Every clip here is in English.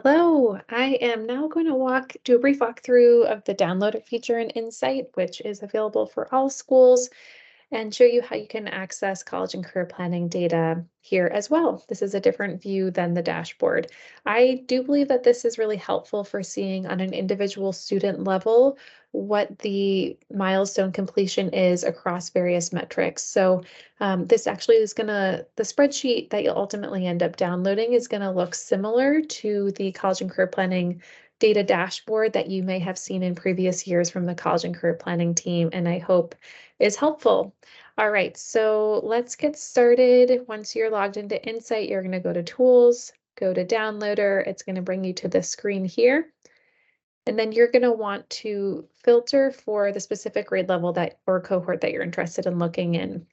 Hello, I am now going to do a brief walkthrough of the downloader feature in Insight, which is available for all schools, and show you how you can access college and career planning data here as well. This is a different view than the dashboard. I do believe that this is really helpful for seeing on an individual student level what the milestone completion is across various metrics. So this actually is the spreadsheet that you'll ultimately end up downloading is gonna look similar to the college and career planning data dashboard that you may have seen in previous years from the college and career planning team, and I hope is helpful. All right, so let's get started. Once you're logged into Insight, you're gonna go to Tools, go to Downloader. It's gonna bring you to this screen here. And then you're gonna want to filter for the specific grade level that or cohort that you're interested in looking in.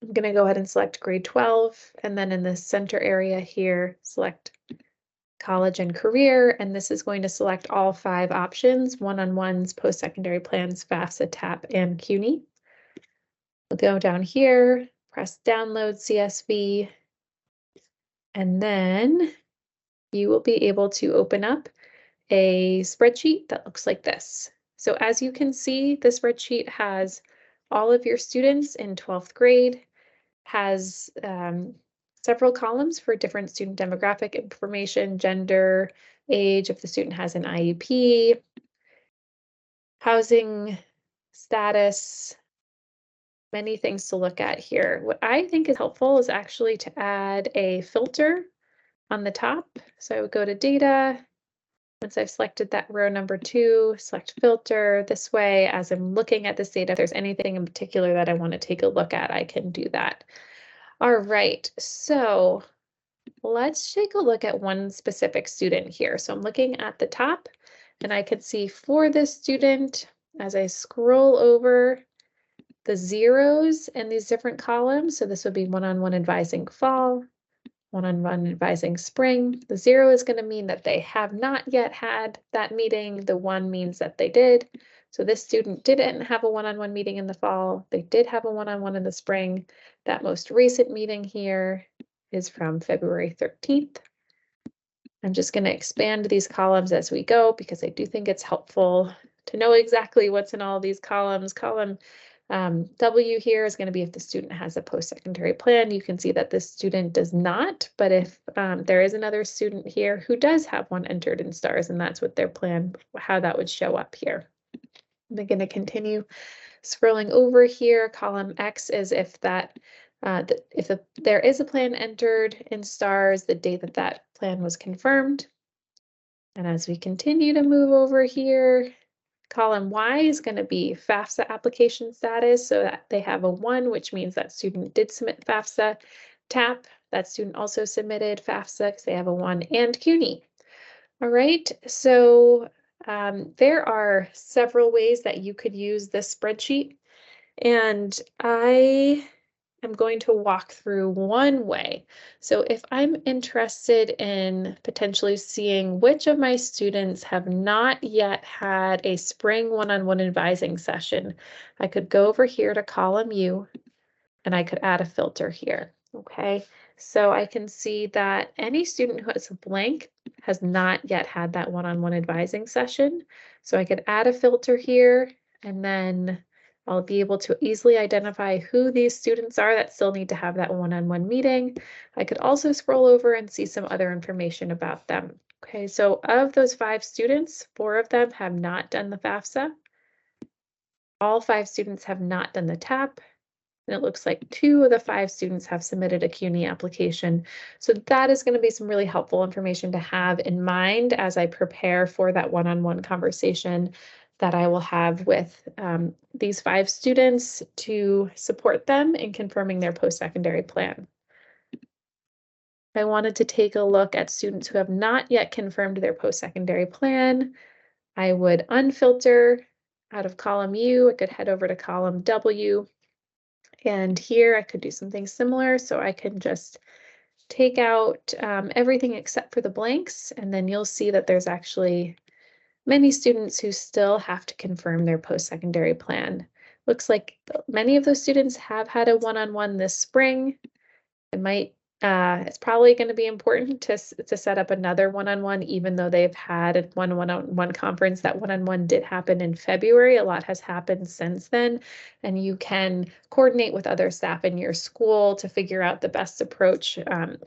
I'm gonna go ahead and select grade 12, and then in the center area here, select college and career, and this is going to select all 5 options: one-on-ones, post-secondary plans, FAFSA, TAP, and CUNY. We'll go down here, press download CSV, and then you will be able to open up a spreadsheet that looks like this. So as you can see, the spreadsheet has all of your students in 12th grade, has several columns for different student demographic information, gender, age, if the student has an IEP, housing status, many things to look at here. What I think is helpful is actually to add a filter on the top. So I would go to data. Once I've selected that row number 2, select filter. This way, as I'm looking at this data, if there's anything in particular that I want to take a look at, I can do that. All right, so let's take a look at one specific student here. So I'm looking at the top, and I could see for this student, as I scroll over, the zeros in these different columns. So this would be one-on-one advising fall, one-on-one advising spring. The 0 is going to mean that they have not yet had that meeting. The 1 means that they did. So this student didn't have a one-on-one meeting in the fall. They did have a one-on-one in the spring. That most recent meeting here is from February 13th. I'm just going to expand these columns as we go because I do think it's helpful to know exactly what's in all these columns. Column W here is going to be if the student has a post-secondary plan. You can see that this student does not, but if there is another student here who does have one entered in STARS, and that's what their plan, how that would show up here. I'm going to continue scrolling over here. Column X is if there is a plan entered in STARS, the date that that plan was confirmed. And as we continue to move over here, column Y is going to be FAFSA application status, so that they have a 1, which means that student did submit FAFSA. TAP, that student also submitted FAFSA because they have a 1, and CUNY. All right, so there are several ways that you could use this spreadsheet, and I am going to walk through one way. So if I'm interested in potentially seeing which of my students have not yet had a spring one-on-one advising session, I could go over here to column U and I could add a filter here. Okay, so I can see that any student who has a blank has not yet had that one-on-one advising session. So I could add a filter here, and then I'll be able to easily identify who these students are that still need to have that one-on-one meeting. I could also scroll over and see some other information about them. Okay, so of those 5 students, 4 of them have not done the FAFSA. All 5 students have not done the TAP. And it looks like 2 of the 5 students have submitted a CUNY application. So that is going to be some really helpful information to have in mind as I prepare for that one-on-one conversation that I will have with these 5 students to support them in confirming their post-secondary plan. I wanted to take a look at students who have not yet confirmed their post-secondary plan. I would unfilter out of column U. I could head over to column W. And here I could do something similar. So I can just take out everything except for the blanks. And then you'll see that there's actually many students who still have to confirm their post-secondary plan. Looks like many of those students have had a one-on-one this spring. It might It's probably going to be important to set up another one-on-one, even though they've had a one-on-one conference. That one-on-one did happen in February. A lot has happened since then, and you can coordinate with other staff in your school to figure out the best approach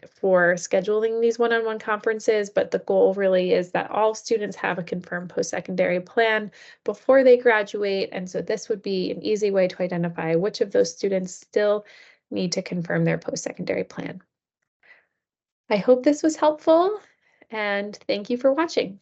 for scheduling these one-on-one conferences. But the goal really is that all students have a confirmed post-secondary plan before they graduate, and so this would be an easy way to identify which of those students still need to confirm their post-secondary plan. I hope this was helpful, and thank you for watching.